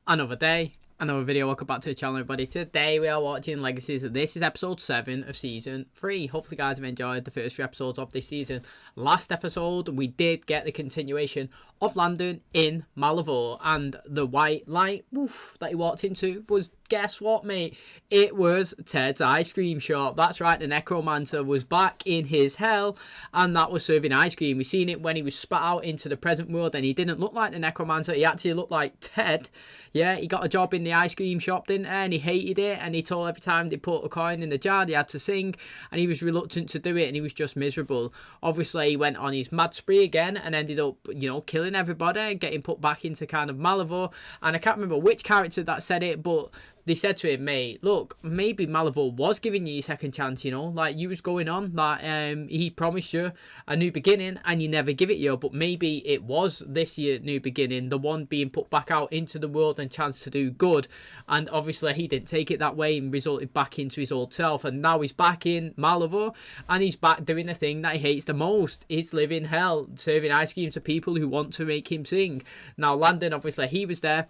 Another day, another video. Welcome back to the channel, everybody. Today we are watching Legacies. This is episode 7 of season 3. Hopefully guys have enjoyed the first 3 episodes of this season. Last episode we did get the continuation of Landon in Malivore, and the white light that he walked into was, guess what, mate? It was Ted's ice cream shop. That's right, the necromancer was back in his hell, and that was serving ice cream. We've seen it when he was spat out into the present world, and he didn't look like the necromancer. He actually looked like Ted. Yeah, he got a job in the ice cream shop, didn't he? And he hated it, and he told every time they put a coin in the jar, they had to sing, and he was reluctant to do it, and he was just miserable. Obviously, he went on his mad spree again, and ended up, killing everybody, getting put back into kind of Malivore. And I can't remember which character that said it, but they said to him, mate, look, maybe Malivore was giving you a second chance, like you was going on, like he promised you a new beginning and you never give it you, but maybe it was this year new beginning, the one being put back out into the world and chance to do good. And obviously he didn't take it that way and resulted back into his old self, and now he's back in Malivore and he's back doing the thing that he hates the most. He's living hell, serving ice cream to people who want to make him sing. Now Landon, obviously he was there.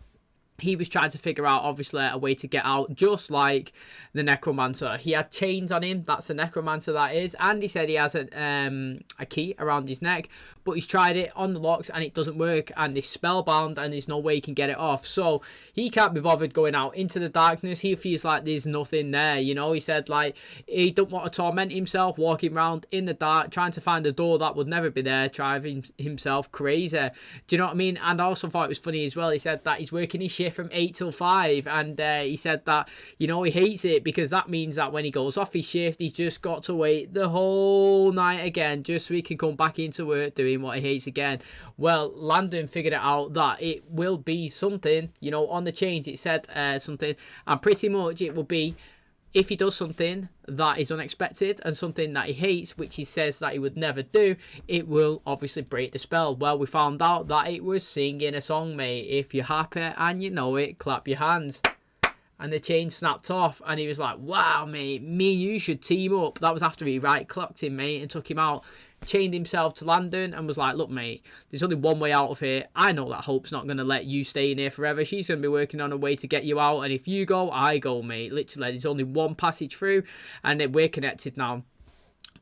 He was trying to figure out, obviously, a way to get out, just like the necromancer. He had chains on him. That's the necromancer, that is. And he said he has a key around his neck. But he's tried it on the locks and it doesn't work. And he's spellbound and there's no way he can get it off. So he can't be bothered going out into the darkness. He feels like there's nothing there, He said, like, he don't want to torment himself walking around in the dark, trying to find a door that would never be there, driving himself crazy. Do you know what I mean? And I also thought it was funny as well. He said that he's working his shift from 8 till 5, and he said that he hates it because that means that when he goes off his shift he's just got to wait the whole night again just so he can come back into work doing what he hates again. Well, Landon figured it out that it will be something, on the chains it said something, and pretty much it will be, if he does something that is unexpected and something that he hates, which he says that he would never do, it will obviously break the spell. Well, we found out that it was singing a song, mate. If you're happy and you know it, clap your hands. And the chain snapped off, and he was like, wow, mate, me and you should team up. That was after he right-clocked him, mate, and took him out. Chained himself to Landon and was like, look, mate, there's only one way out of here. I know that Hope's not going to let you stay in here forever. She's going to be working on a way to get you out, and if you go, I go, mate. Literally, there's only one passage through, and then we're connected now.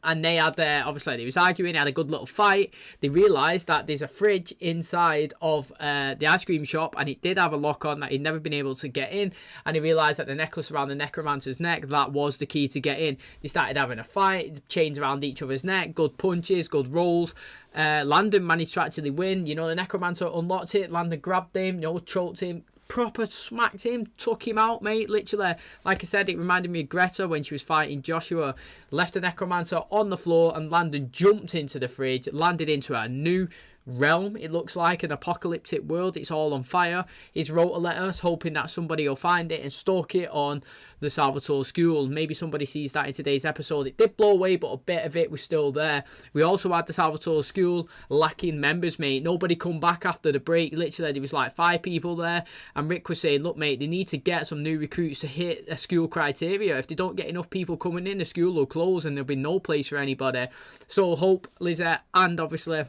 And they had obviously they was arguing, they had a good little fight. They realised that there's a fridge inside of the ice cream shop, and it did have a lock on that he'd never been able to get in. And he realised that the necklace around the necromancer's neck, that was the key to get in. They started having a fight, chains around each other's neck, good punches, good rolls. Landon managed to actually win. The necromancer unlocked it. Landon grabbed him, choked him, proper smacked him, took him out, mate. Literally, like I said, it reminded me of Greta when she was fighting Joshua. Left the necromancer on the floor, and Landon jumped into the fridge, landed into a new realm. It looks like an apocalyptic world. It's all on fire. He's wrote a letter hoping that somebody will find it and stalk it on the Salvatore school. Maybe somebody sees that in today's episode. It did blow away, but a bit of it was still there. We also had the Salvatore school lacking members, mate. Nobody come back after the break. Literally, there was like 5 people there, and Rick was saying, look, mate, they need to get some new recruits to hit a school criteria. If they don't get enough people coming in, the school will close and there'll be no place for anybody. So Hope, Lizette, and obviously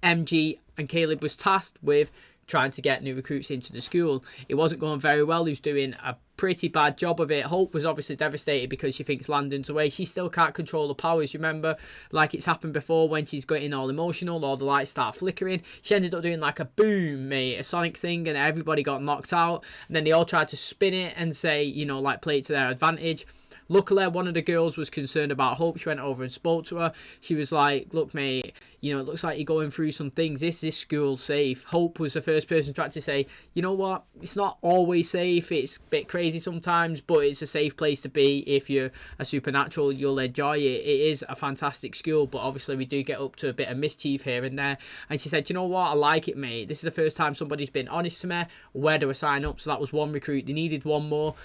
MG and Caleb was tasked with trying to get new recruits into the school. It wasn't going very well. He was doing a pretty bad job of it. Hope was obviously devastated because she thinks Landon's away. She still can't control the powers. You remember, like it's happened before when she's getting all emotional, all the lights start flickering. She ended up doing like a boom, mate, a sonic thing, and everybody got knocked out. And then they all tried to spin it and say, like play it to their advantage. Luckily, one of the girls was concerned about Hope. She went over and spoke to her. She was like, look, mate, it looks like you're going through some things. Is this school safe? Hope was the first person to actually say, you know what? It's not always safe. It's a bit crazy sometimes, but it's a safe place to be. If you're a supernatural, you'll enjoy it. It is a fantastic school, but obviously we do get up to a bit of mischief here and there. And she said, you know what? I like it, mate. This is the first time somebody's been honest to me. Where do I sign up? So that was one recruit. They needed one more.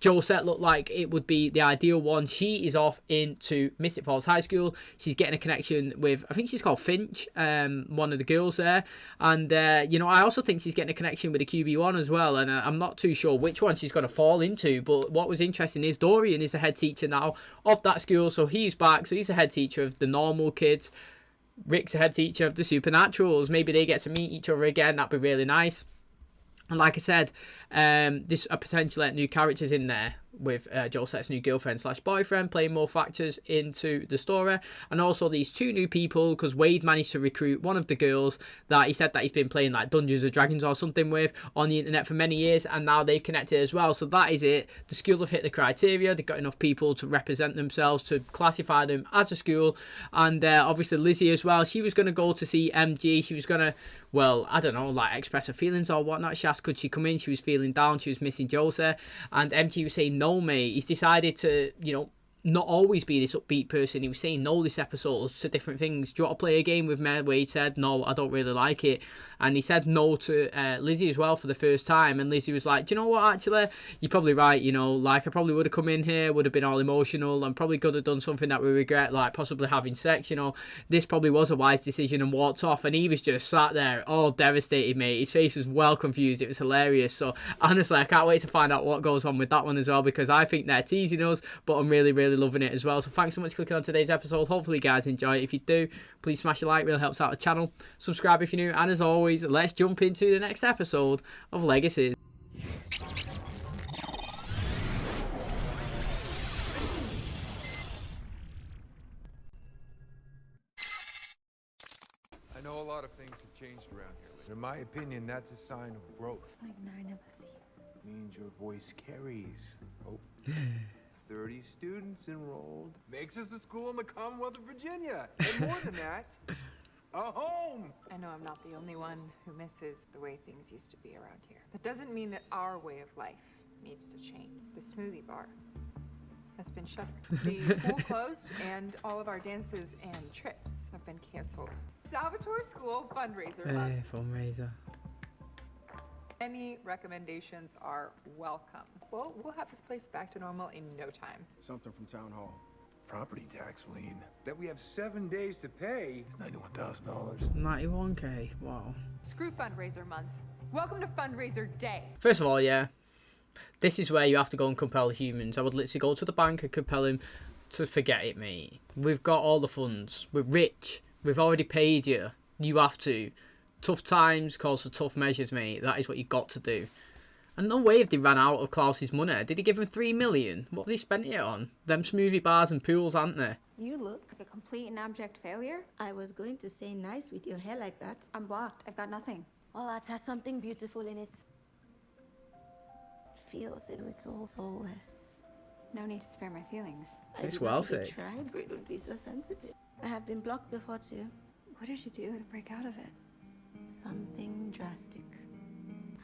Josette looked like it would be the ideal one. She is off into Mystic Falls High School. She's getting a connection with, I think she's called Finch, one of the girls there. And, I also think she's getting a connection with the QB1 as well. And I'm not too sure which one she's going to fall into. But what was interesting is Dorian is the head teacher now of that school. So he's back. So he's the head teacher of the normal kids. Rick's the head teacher of the supernaturals. Maybe they get to meet each other again. That'd be really nice. And like I said, there's a potentially new characters in there with Joset's new girlfriend slash boyfriend playing more factors into the story, and also these two new people, because Wade managed to recruit one of the girls that he said that he's been playing like Dungeons and Dragons or something with on the internet for many years, and now they've connected as well. So that is it. The school have hit the criteria. They've got enough people to represent themselves, to classify them as a school. And obviously Lizzie as well, she was going to go to see MG. She was going to, well, I don't know, like express her feelings or whatnot. She asked could she come in. She was feeling down. She was missing Joseph, and MG was saying no, mate. He's decided to, not always be this upbeat person. He was saying no this episode to different things. Do you want to play a game with me? Wade said, no, I don't really like it. And he said no to Lizzie as well for the first time. And Lizzie was like, do you know what, actually, you're probably right, like I probably would have come in here, would have been all emotional, and probably could have done something that we regret, like possibly having sex, This probably was a wise decision, and walked off. And he was just sat there all devastated, mate. His face was well confused. It was hilarious. So honestly, I can't wait to find out what goes on with that one as well, because I think they're teasing us, but I'm really, really loving it as well. So thanks so much for clicking on today's episode. Hopefully you guys enjoy it. If you do, please smash a like, really helps out the channel. Subscribe if you're new, and as always, let's jump into the next episode of Legacies. I know a lot of things have changed around here. In my opinion, that's a sign of growth. It's like 9 of us here. Means your voice carries. Oh, 30 students enrolled. Makes us a school in the Commonwealth of Virginia. And more than that, a home. I know I'm not the only one who misses the way things used to be around here. That doesn't mean that our way of life needs to change. The smoothie bar has been shuttered. The pool closed, and all of our dances and trips have been canceled. Salvatore School fundraiser month. Fundraiser. Any recommendations are welcome. Well, we'll have this place back to normal in no time. Something from town hall. Property tax lien. That we have 7 days to pay. It's $91,000. 91k. Wow. Screw fundraiser month. Welcome to fundraiser day. First of all, yeah, this is where you have to go and compel humans. I would literally go to the bank and compel him to forget it, mate. We've got all the funds. We're rich. We've already paid you. You have to. Tough times calls for tough measures, mate. That is what you got to do. And no way if they ran out of Klaus's money. Did he give him 3 million? What did he spend it on? Them smoothie bars and pools, aren't they? You look like a complete and abject failure. I was going to say nice with your hair like that. I'm blocked. I've got nothing. Well, that has something beautiful in it. Feels a little soulless. No need to spare my feelings. It's well said. I tried, but it would be so sensitive. I have been blocked before too. What did you do to break out of it? Something drastic.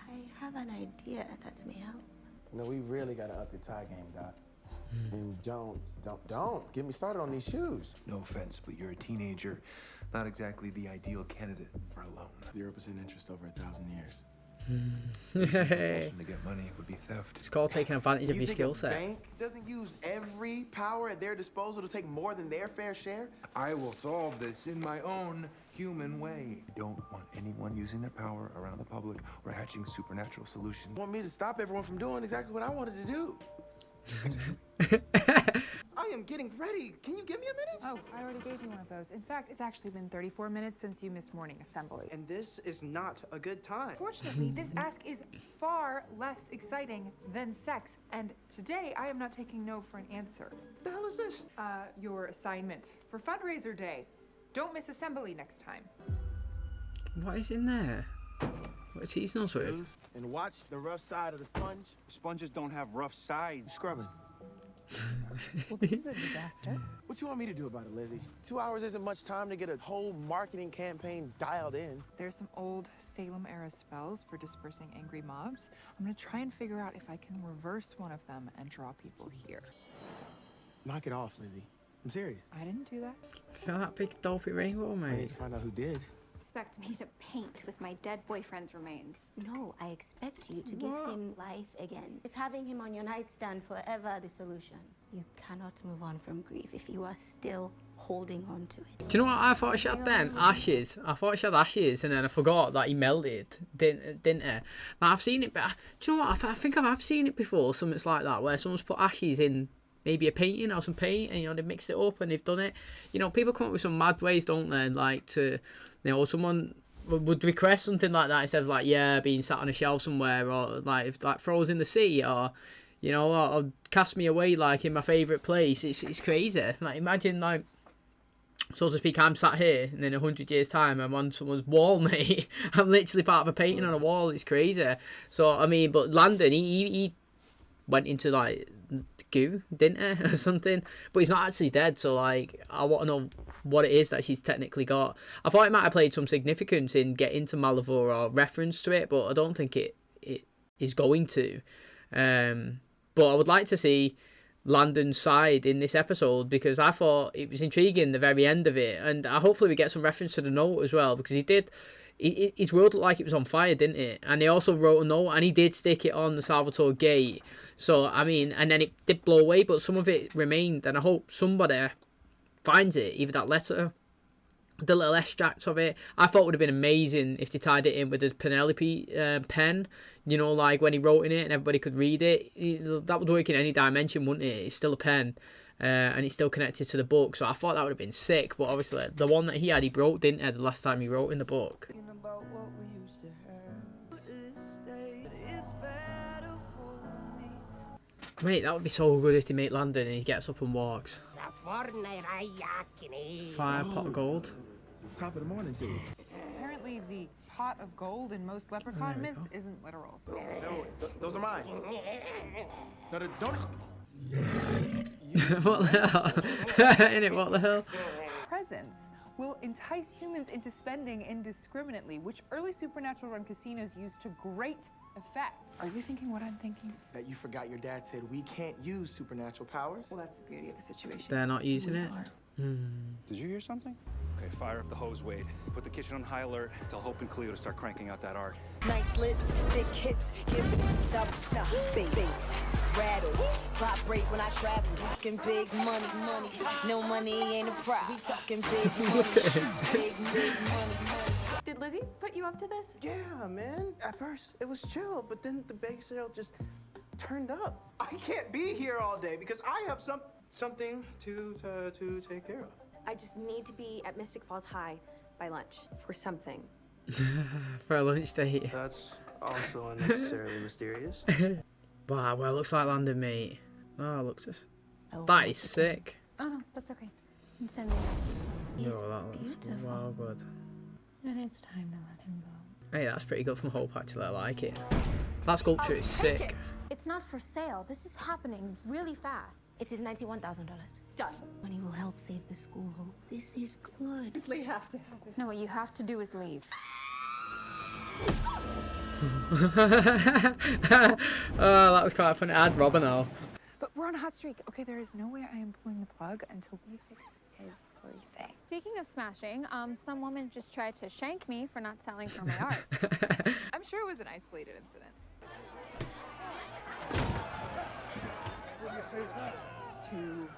I have an idea that may help. We really gotta up your tie game, Doc. And don't get me started on these shoes. No offense, but you're a teenager. Not exactly the ideal candidate for a loan. 0% interest over 1,000 years. Compulsion to get money would be theft. It's called taking advantage of your skill set. Bank doesn't use every power at their disposal to take more than their fair share? I will solve this in my own human way. I don't want anyone using their power around the public or hatching supernatural solutions. Want me to stop everyone from doing exactly what I wanted to do? I am getting ready. Can you give me a minute? Oh, I already gave you one of those. In fact, it's actually been 34 minutes since you missed morning assembly. And this is not a good time. Fortunately, this ask is far less exciting than sex, and today I am not taking no for an answer. What the hell is this? Your assignment for fundraiser day. Don't miss assembly next time. What is in there? What's he nose with? And watch the rough side of the sponge. Sponges don't have rough sides. Scrubbing. Well, this is a disaster. What you want me to do about it, Lizzie? 2 hours isn't much time to get a whole marketing campaign dialed in. There's some old Salem-era spells for dispersing angry mobs. I'm gonna try and figure out if I can reverse one of them and draw people here. Knock it off, Lizzie. I'm serious. I didn't do that. Look at that big dopey rainbow, I mate. need to find out who did. Expect me to paint with my dead boyfriend's remains. No, I expect you to give him life again. Is having him on your nightstand forever the solution? You cannot move on from grief if you are still holding on to it. Do you know what I thought she had then? Ashes. I thought she had ashes, and then I forgot that he melted, didn't he? Now I've seen it, but do you know what? I think I have seen it before. Something like that, where someone's put ashes in maybe a painting or some paint, and they mix it up and they've done it. People come up with some mad ways, don't they? Like to, someone would request something like that instead of like, yeah, being sat on a shelf somewhere, or like throw us in the sea, or you know, or cast me away like in my favourite place. It's crazy. Like imagine like, so to speak, I'm sat here and in 100 years time I'm on someone's wall, mate. I'm literally part of a painting on a wall. It's crazy. So I mean, but Landon, he went into like goo, didn't he, or something? But he's not actually dead. So like, I want to know what it is that she's technically got. I thought it might have played some significance in getting to Malivore or reference to it, but I don't think it is going to. But I would like to see Landon's side in this episode, because I thought it was intriguing the very end of it, and hopefully we get some reference to the note as well, because his world looked like it was on fire, didn't it? And he also wrote a note, and he did stick it on the Salvatore gate. So I mean, and then it did blow away, but some of it remained, and I hope somebody finds it, either that letter, the little extracts of it. I thought it would have been amazing if they tied it in with the Penelope pen, you know, like when he wrote in it and everybody could read it. That would work in any dimension, wouldn't it? It's still a pen, and it's still connected to the book, so I thought that would have been sick. But obviously the one that he had, he broke, didn't he, the last time he wrote in the book. Mate, that would be so good if they make Landon and he gets up and walks. 5 pot of gold. Top of the morning to you. Apparently, the pot of gold in most leprechaun myths isn't literal. No, those are mine. No, don't. What the hell? Innit, what the hell? Presents will entice humans into spending indiscriminately, which early supernatural run casinos used to great effect. Are you thinking what I'm thinking? That you forgot your dad said we can't use supernatural powers? Well, that's the beauty of the situation. They're not using it. Did you hear something? Okay, fire up the hose, Wade. Put the kitchen on high alert. Tell Hope and Cleo to start cranking out that art. Nice lips, thick hips, give the bass, rattle, vibrate when I travel. Talking big money, no money ain't a problem. We talking big money, big money. Did Lizzie put you up to this? Yeah, man. At first, it was chill, but then the bake sale just turned up. I can't be here all day because I have something to take care of. I just need to be at Mystic Falls High by lunch for something. For a lunch date. That's also unnecessarily mysterious. Wow, well, it looks like Landon, mate. Oh, looks this. That is sick. Oh no, that's okay. Send me that. Yo, that looks well good. And it's time to let him go. Hey, that's pretty good from Hope, actually. I like it. That sculpture is sick. It's not for sale. This is happening really fast. It is $91,000. Done. Money will help save the school, Hope. This is good. We have to have it. No, what you have to do is leave. Oh, that was quite funny. I'd rob her now. But we're on a hot streak. Okay, there is no way I am pulling the plug until we fix everything. Speaking of smashing, some woman just tried to shank me for not selling for my art. I'm sure it was an isolated incident. What do you say to that? Too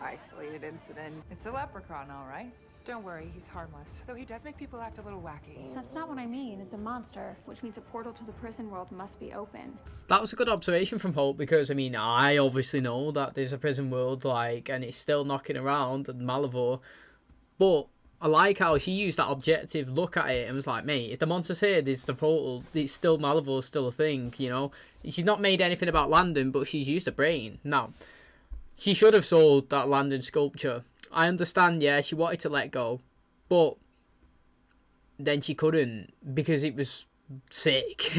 isolated incident. It's a leprechaun, all right. Don't worry, he's harmless. Though he does make people act a little wacky. That's not what I mean. It's a monster, which means a portal to the prison world must be open. That was a good observation from Hope, because I mean, I obviously know that there's a prison world, like, and it's still knocking around at Malivore, but I like how she used that objective look at it and was like, mate, if the monster's here, there's the portal, it's still Malivore's still a thing, you know. She's not made anything about Landon, but she's used a brain. Now, she should have sold that Landon sculpture. I understand, yeah, she wanted to let go, but then she couldn't because it was sick.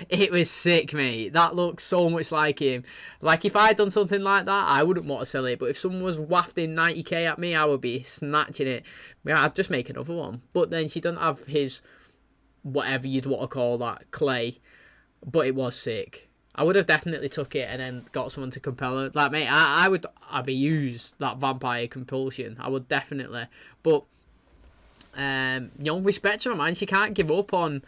It was sick, mate. That looks so much like him. Like, if I had done something like that, I wouldn't want to sell it, but if someone was wafting 90k at me, I would be snatching it. Yeah, I'd just make another one. But then she doesn't have his, whatever you'd want to call that, clay, but it was sick. I would have definitely took it and then got someone to compel her. Like, mate, I'd be used that vampire compulsion. I would definitely. But, you know, respect to her, man. She can't give up on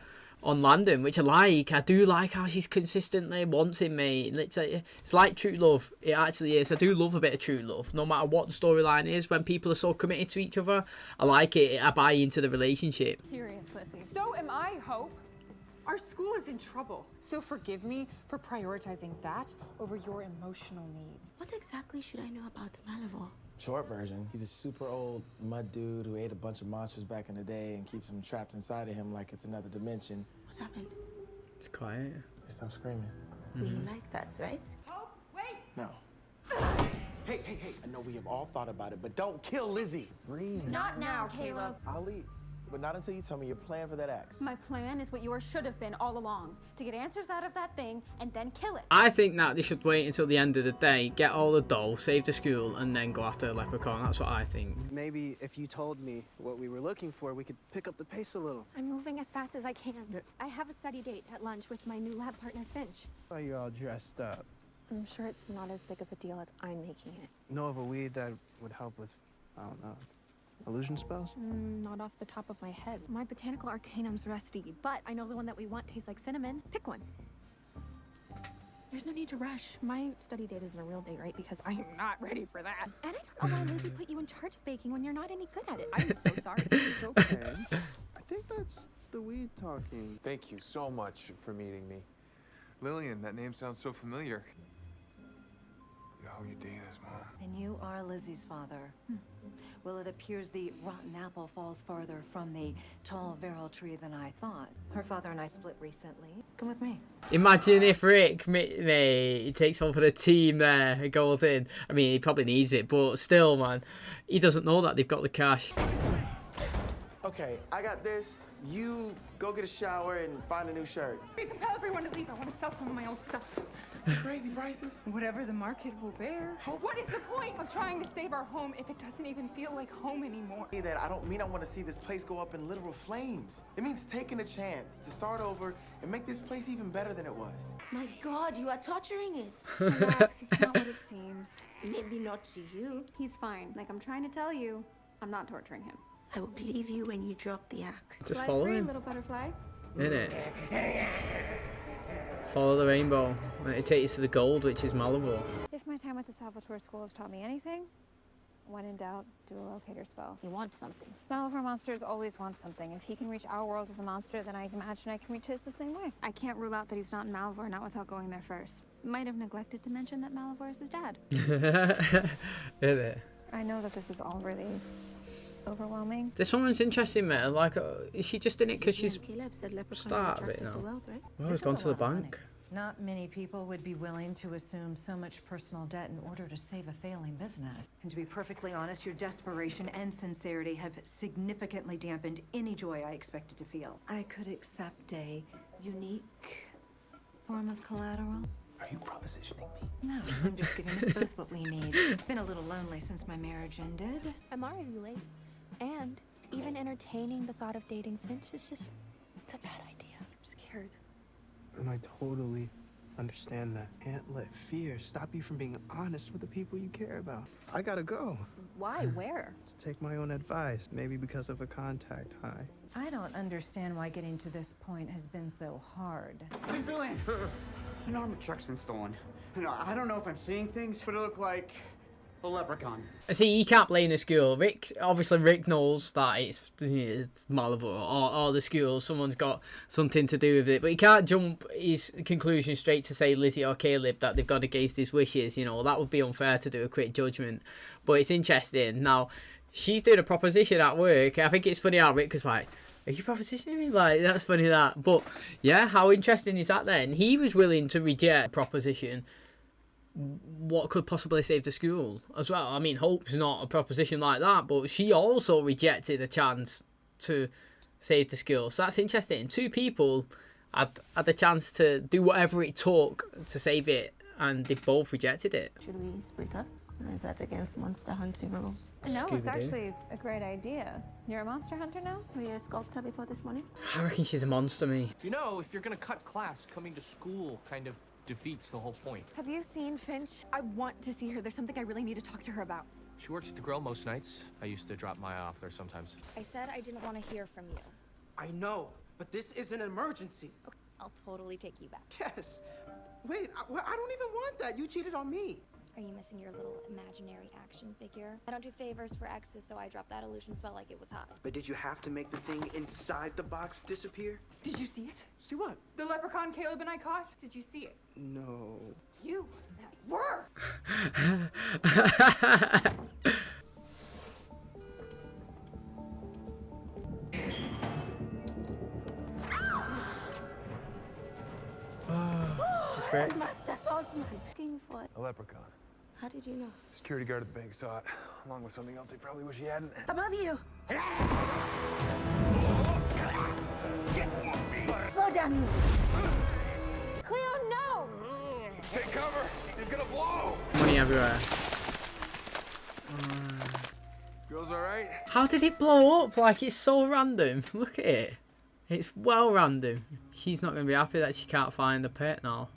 Landon, which I like. I do like how she's consistently wants him, mate. It's like true love. It actually is. I do love a bit of true love, no matter what the storyline is. When people are so committed to each other, I like it. I buy into the relationship. Serious, Lizzie. So am I, Hope. Our school is in trouble. So forgive me for prioritizing that over your emotional needs. What exactly should I know about Malivore? Short version, he's a super old mud dude who ate a bunch of monsters back in the day and keeps them trapped inside of him like it's another dimension. What's happened? It's quiet. Stop screaming. We like that, right? Hope, wait! No. Hey, I know we have all thought about it, but don't kill Lizzie. Breathe. Not now, Caleb. I'll leave, but not until you tell me your plan for that axe. My plan is what yours should have been all along. To get answers out of that thing and then kill it. I think that they should wait until the end of the day, get all the dough, save the school, and then go after the leprechaun. That's what I think. Maybe if you told me what we were looking for, we could pick up the pace a little. I'm moving as fast as I can. I have a study date at lunch with my new lab partner, Finch. Why are you all dressed up? I'm sure it's not as big of a deal as I'm making it. Know of a weed that would help with, I don't know, illusion spells? Not off the top of my head. My botanical arcanum's rusty, but I know the one that we want tastes like cinnamon. Pick one. There's no need to rush. My study date isn't a real day, right? Because I'm not ready for that. And I don't know why Lizzie put you in charge of baking when you're not any good at it. I'm so sorry. It's okay. I think that's the weed talking. Thank you so much for meeting me. Lillian, that name sounds so familiar. Yo, you're Dana's mom. And you are Lizzie's father. Well, it appears the rotten apple falls farther from the tall virile tree than I thought. Her father and I split recently. Come with me. Imagine if Rick, mate, he takes over the team there and goes in. I mean, he probably needs it, but still, man, he doesn't know that they've got the cash. Okay, I got this. You go get a shower and find a new shirt. You compel everyone to leave. I want to sell some of my old stuff. Crazy prices. Whatever the market will bear. What is the point of trying to save our home if it doesn't even feel like home anymore? That I don't mean I want to see this place go up in literal flames. It means taking a chance to start over and make this place even better than it was. My God, you are torturing it. Relax, it's not what it seems. Maybe not to you. He's fine. Like I'm trying to tell you, I'm not torturing him. I will believe you when you drop the axe. Just Fly follow free, him. little butterfly. Innit? Follow the rainbow. And it takes you to the gold, which is Malibu. If my time at the Salvatore School has taught me anything, when in doubt, do a locator spell. You want something. Malibu monsters always want something. If he can reach our world with a monster, then I imagine I can reach his the same way. I can't rule out that he's not in Malivore, not without going there first. Might have neglected to mention that Malivore is his dad. Innit? I know that this is all really overwhelming. This woman's interesting, man. Like, is she just in it because she's Caleb said leprechauns start are of it attracted now? to wealth, right? Well, This he's gone is a to the lot of money. bank. Not many people would be willing to assume so much personal debt in order to save a failing business. And to be perfectly honest, your desperation and sincerity have significantly dampened any joy I expected to feel. I could accept a unique form of collateral. Are you propositioning me? No, I'm just giving us both what we need. It's been a little lonely since my marriage ended. I'm already late. And even entertaining the thought of dating Finch is just, it's a bad idea. I'm scared. And I totally understand that. Can't let fear stop you from being honest with the people you care about. I gotta go. Why? Where? To take my own advice, maybe because of a contact high. I don't understand why getting to this point has been so hard. Miss Lillian, an armored truck's been stolen. And I don't know if I'm seeing things, but it looked like a leprechaun. See, you can't blame the school. Rick knows that it's Malibu or the school. Someone's got something to do with it, but he can't jump his conclusion straight to say Lizzie or Caleb that they've gone against his wishes. You know, that would be unfair to do a quick judgment. But it's interesting. Now, she's doing a proposition at work. I think it's funny how Rick was like, "Are you propositioning me?" Like, that's funny that. But yeah, how interesting is that then? He was willing to reject proposition. What could possibly save the school as well? I mean, Hope's not a proposition like that, but she also rejected a chance to save the school. So that's interesting. Two people had the chance to do whatever it took to save it, and they both rejected it. Should we split up? Or is that against monster hunting rules? No, it's actually a great idea. You're a monster hunter now? Were you a sculptor before this morning? I reckon she's a monster, me. You know, if you're gonna cut class, coming to school kind of defeats the whole point. Have you seen Finch? I want to see her. There's something I really need to talk to her about. She works at the grill most nights. I used to drop Maya off there sometimes. I said I didn't want to hear from you. I know, but this is an emergency. Okay, I'll totally take you back. Yes. Wait, I don't even want that. You cheated on me. Are you missing your little imaginary action figure? I don't do favors for exes, so I dropped that illusion spell like it was hot. But did you have to make the thing inside the box disappear? Did you see it? See what? The leprechaun Caleb and I caught? Did you see it? No. You were! this man looking for? A leprechaun. How did you know? Security guard at the bank saw it, along with something else he probably wish he hadn't. Above you! Slow down. Cleo, no! Take cover! He's gonna blow! Money everywhere. Girls all right? How did it blow up? Like, it's so random. Look at it. It's well random. She's not going to be happy that she can't find the pet now.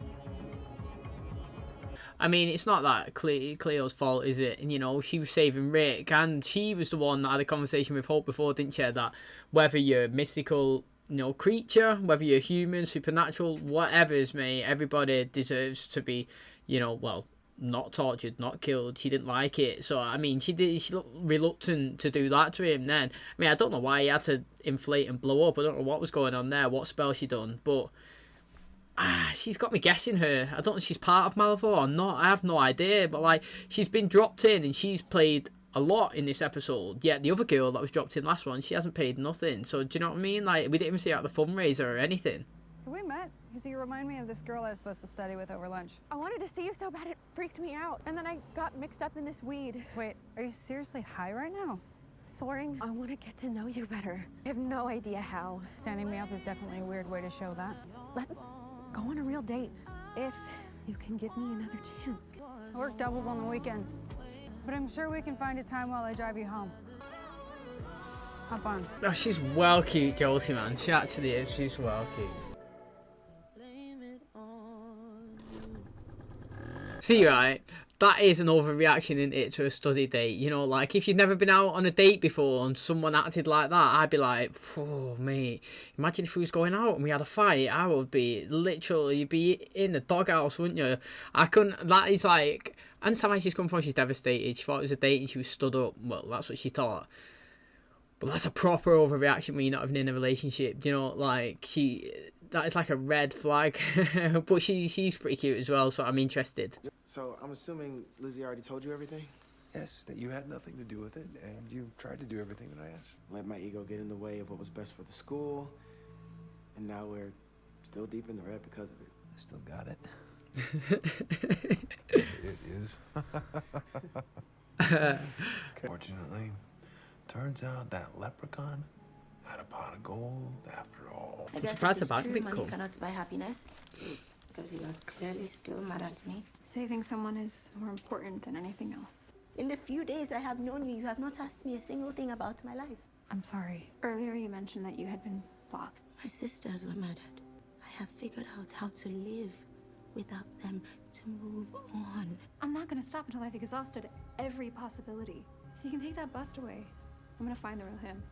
I mean, it's not that Cleo's fault, is it? And, you know, she was saving Rick, and she was the one that had a conversation with Hope before, didn't she? That whether you're a mystical, you know, creature, whether you're human, supernatural, whatever is me, everybody deserves to be, you know, well, not tortured, not killed. She didn't like it. So, I mean, she looked reluctant to do that to him then. I mean, I don't know why he had to inflate and blow up. I don't know what was going on there, what spell she done, but she's got me guessing her. I don't know if she's part of Malivore or not. I have no idea, but like, she's been dropped in and she's played a lot in this episode, yet the other girl that was dropped in last one, she hasn't paid nothing. So do you know what I mean? Like, we didn't even see her at the fundraiser or anything. We met because you remind me of this girl I was supposed to study with over lunch. I wanted to see you so bad it freaked me out. And then I got mixed up in this weed. Wait, are you seriously high right now? Soaring, I want to get to know you better. I have no idea how. Standing me up is definitely a weird way to show that. Let's go on a real date. If you can give me another chance. I work doubles on the weekend, but I'm sure we can find a time while I drive you home. Hop on. Oh, she's well cute, Josie, man. She actually is. She's well cute. See, right, that is an overreaction, isn't it, to a study date? You know, like, if you've never been out on a date before and someone acted like that, I'd be like, oh, mate, imagine if we was going out and we had a fight. I would be literally, you'd be in the doghouse, wouldn't you? I couldn't, that is like, I understand where she's come from. She's devastated. She thought it was a date and she was stood up. Well, that's what she thought. But that's a proper overreaction when you're not even in a relationship. You know, like, that is like a red flag. But she's pretty cute as well, so I'm interested. So I'm assuming Lizzie already told you everything? Yes, that you had nothing to do with it, and you tried to do everything that I asked. Let my ego get in the way of what was best for the school, and now we're still deep in the red because of it. I still got it. It is. Fortunately, turns out that leprechaun had a pot of gold after all. I guess surprised it's the bag true, didn't money come. cannot buy happiness. Because you are clearly still mad at me. Saving someone is more important than anything else. In the few days I have known you, you have not asked me a single thing about my life. I'm sorry. Earlier you mentioned that you had been blocked. My sisters were murdered. I have figured out how to live without them, to move on. I'm not gonna stop until I've exhausted every possibility. So you can take that bust away. I'm gonna find the real him.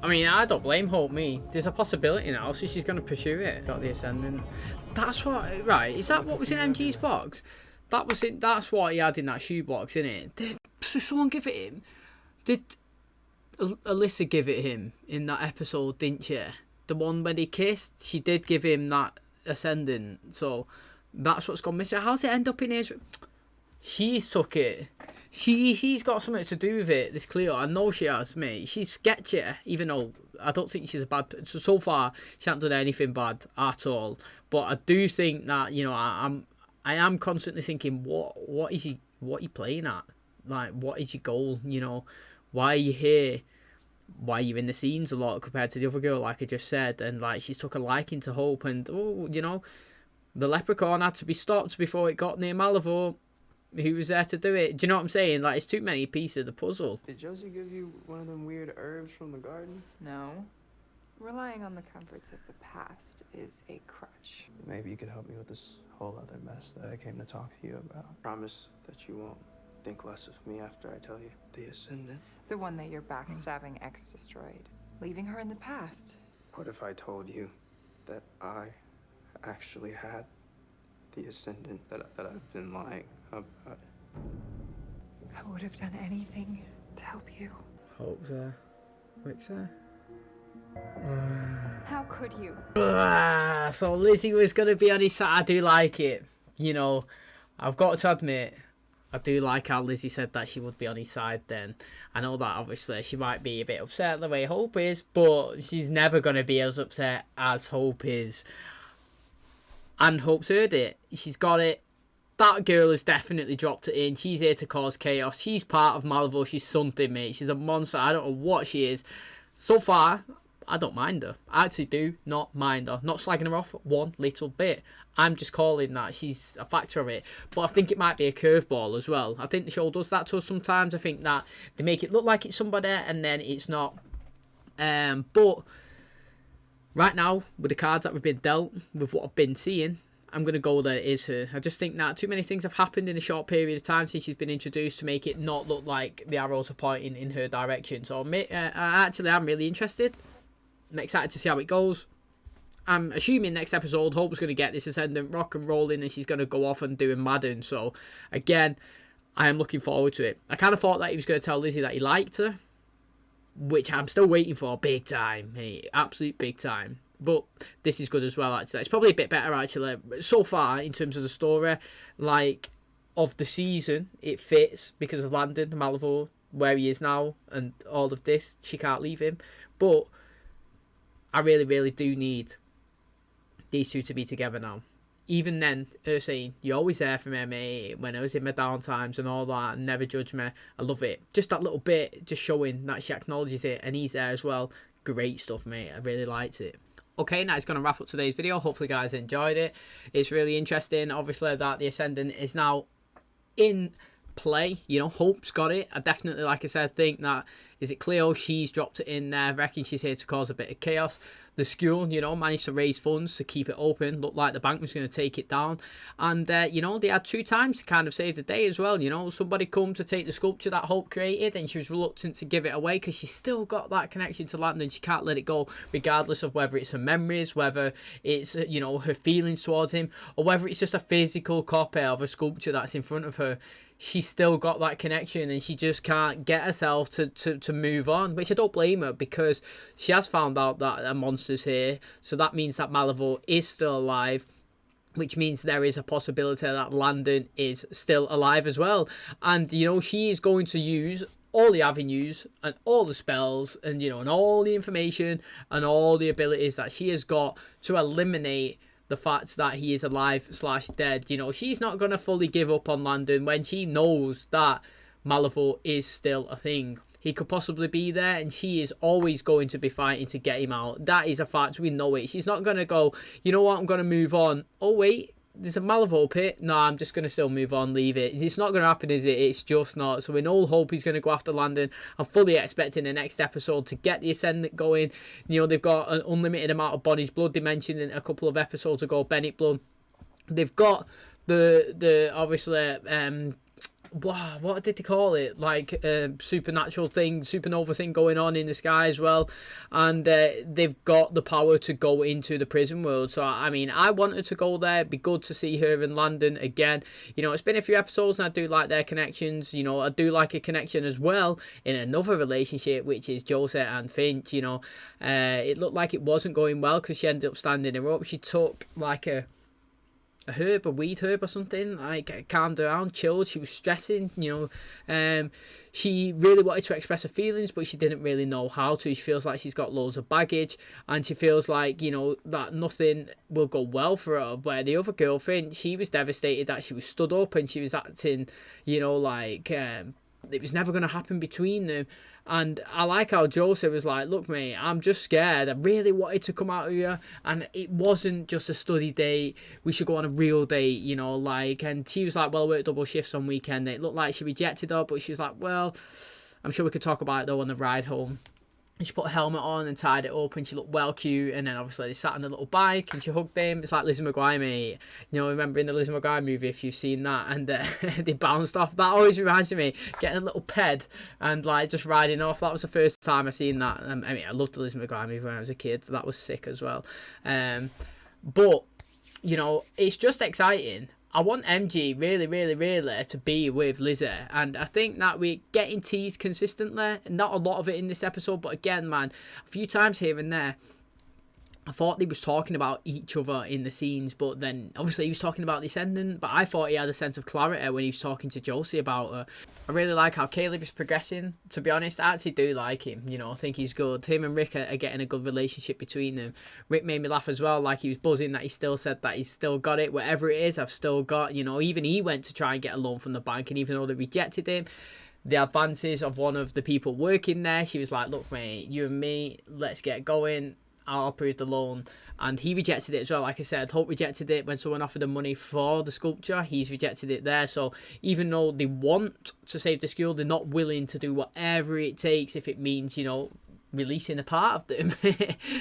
I mean, I don't blame Hope, me. There's a possibility now, so she's going to pursue it. Got the Ascendant. That's what, right, is that what was in MG's box? That was it. That's what he had in that shoebox, isn't it? Did someone give it him? Did Alyssa give it him in that episode, didn't she? The one when he kissed, she did give him that Ascendant. So that's what's gone missing. How's it end up in his... She's took it. She's got something to do with it, this Cleo. I know she has, mate. She's sketchy, even though I don't think she's a bad... So far, she hasn't done anything bad at all. But I do think that, you know, I am constantly thinking, what is he playing at? Like, what is your goal, you know? Why are you here? Why are you in the scenes a lot compared to the other girl, like I just said? And, like, she's took a liking to Hope. And, oh, you know, the leprechaun had to be stopped before it got near Malivore. Who was there to do it? Do you know what I'm saying? Like, it's too many pieces of the puzzle. Did Josie give you one of them weird herbs from the garden? No. Relying on the comforts of the past is a crutch. Maybe you could help me with this whole other mess that I came to talk to you about. Promise that you won't think less of me after I tell you. The Ascendant. The one that your backstabbing ex destroyed, leaving her in the past. What if I told you that I actually had the Ascendant that I've been lying about? I would have done anything to help you. Hope's there. Rick's there. How could you? So Lizzie was going to be on his side. I do like it. You know, I've got to admit, I do like how Lizzie said that she would be on his side then. I know that obviously she might be a bit upset the way Hope is, but she's never going to be as upset as Hope is. And Hope's heard it. She's got it. that girl has definitely dropped it in. She's here to cause chaos. She's part of Malvo. She's something, mate. She's a monster. I don't know what she is. So far, I don't mind her. I actually do not mind her. Not slagging her off one little bit. I'm just calling that she's a factor of it. But I think it might be a curveball as well. I think the show does that to us sometimes. I think that they make it look like it's somebody and then it's not. But right now, with the cards that we've been dealt, with what I've been seeing, I'm going to go that it is her. I just think that too many things have happened in a short period of time since she's been introduced to make it not look like the arrows are pointing in her direction. So I'm really interested. I'm excited to see how it goes. I'm assuming next episode, Hope's going to get this ascendant rock and rolling and she's going to go off and doing Madden. So, again, I am looking forward to it. I kind of thought that he was going to tell Lizzie that he liked her, which I'm still waiting for big time, mate. Absolute big time. But this is good as well, actually. It's probably a bit better, actually. So far, in terms of the story, like, of the season, it fits because of Landon, Malvo, where he is now, and all of this. She can't leave him. But I really, really do need these two to be together now. Even then, her saying, "You're always there for me, mate, when I was in my down times and all that, and never judge me." I love it. Just that little bit, just showing that she acknowledges it, and he's there as well. Great stuff, mate. I really liked it. Okay, now it's going to wrap up today's video. Hopefully, you guys enjoyed it. It's really interesting, obviously, that the Ascendant is now in play. You know, Hope's got it. I definitely, like I said, think that, is it Cleo? She's dropped it in there. I reckon she's here to cause a bit of chaos. The school, you know, managed to raise funds to keep it open. Looked like the bank was going to take it down. And, you know, they had 2 times to kind of save the day as well. You know, somebody come to take the sculpture that Hope created and she was reluctant to give it away because she's still got that connection to Landon. She can't let it go, regardless of whether it's her memories, whether it's, you know, her feelings towards him, or whether it's just a physical copy of a sculpture that's in front of her. She's still got that connection and she just can't get herself to move on, which I don't blame her because she has found out that a monster's here. So that means that Malvo is still alive, which means there is a possibility that Landon is still alive as well. And, you know, she is going to use all the avenues and all the spells and, you know, and all the information and all the abilities that she has got to eliminate the fact that he is alive / dead. You know, she's not going to fully give up on Landon when she knows that Malvo is still a thing. He could possibly be there and she is always going to be fighting to get him out. That is a fact. We know it. She's not going to go, you know what, I'm going to move on. Oh, wait, there's a Malvo pit. No, I'm just going to still move on, leave it. It's not going to happen, is it? It's just not. So in all hope, he's going to go after Landon. I'm fully expecting the next episode to get the Ascendant going. You know, they've got an unlimited amount of Bonnie's blood. They mentioned in a couple of episodes ago, Bennett blood. They've got the obviously, what did they call it? Like supernatural thing, supernova thing going on in the sky as well. And they've got the power to go into the prison world. So, I mean, I wanted to go there. It'd be good to see her and Landon again. You know, it's been a few episodes and I do like their connections. You know, I do like a connection as well in another relationship, which is Joseph and Finch. You know, it looked like it wasn't going well because she ended up standing her up. She took like a weed herb or something, like calmed down, chilled. She was stressing, you know. She really wanted to express her feelings, but she didn't really know how to. She feels like she's got loads of baggage, and she feels like, you know, that nothing will go well for her. Where the other girlfriend, she was devastated that she was stood up and she was acting, you know, like it was never going to happen between them. And I like how Joseph was like, look, mate, I'm just scared. I really wanted to come out of here. And it wasn't just a study date. We should go on a real date, you know, like. And she was like, well, I work double shifts on weekend. It looked like she rejected her, but she was like, well, I'm sure we could talk about it, though, on the ride home. And she put a helmet on and tied it up and she looked well cute. And then obviously they sat on a little bike and she hugged him. It's like Lizzie McGuire, mate. You know, remember in the Lizzie McGuire movie, if you've seen that, and they bounced off. That always reminds me, getting a little ped and like just riding off. That was the first time I seen that. I mean, I loved the Lizzie McGuire movie when I was a kid. That was sick as well. But, you know, it's just exciting. I want MG really, really, really to be with Lizzie. And I think that we're getting teased consistently. Not a lot of it in this episode, but again, man, a few times here and there. I thought they was talking about each other in the scenes, but then obviously he was talking about this ending, but I thought he had a sense of clarity when he was talking to Josie about her. I really like how Caleb is progressing, to be honest. I actually do like him, you know, I think he's good. Him and Rick are getting a good relationship between them. Rick made me laugh as well, like he was buzzing that he still said that he's still got it, whatever it is, I've still got, you know, even he went to try and get a loan from the bank, and even though they rejected him, the advances of one of the people working there, she was like, look mate, you and me, let's get going, I'll approve the loan. And he rejected it as well. Like I said, Hope rejected it when someone offered him money for the sculpture. He's rejected it there. So even though they want to save the school, they're not willing to do whatever it takes if it means, you know, releasing a part of them,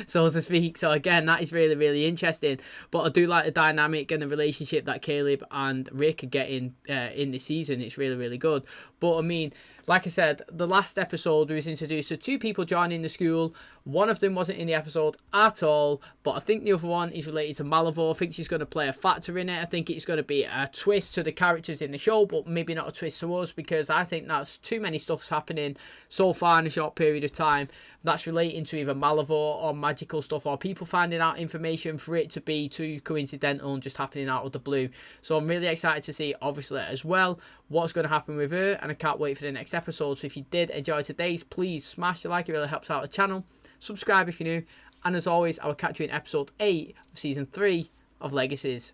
so to speak. So again, that is really, really interesting. But I do like the dynamic and the relationship that Caleb and Rick are getting in this season. It's really, really good. But I mean, like I said, the last episode we was introduced to two people joining the school. One of them wasn't in the episode at all, but I think the other one is related to Malivore. I think she's going to play a factor in it. I think it's going to be a twist to the characters in the show, but maybe not a twist to us, because I think that's too many stuffs happening so far in a short period of time that's relating to either Malivore or magical stuff, or people finding out information for it to be too coincidental and just happening out of the blue. So I'm really excited to see, obviously, as well, what's going to happen with her, and I can't wait for the next episode. So if you did enjoy today's, please smash the like, it really helps out the channel. Subscribe if you're new, and as always, I will catch you in episode 8 of season 3 of Legacies.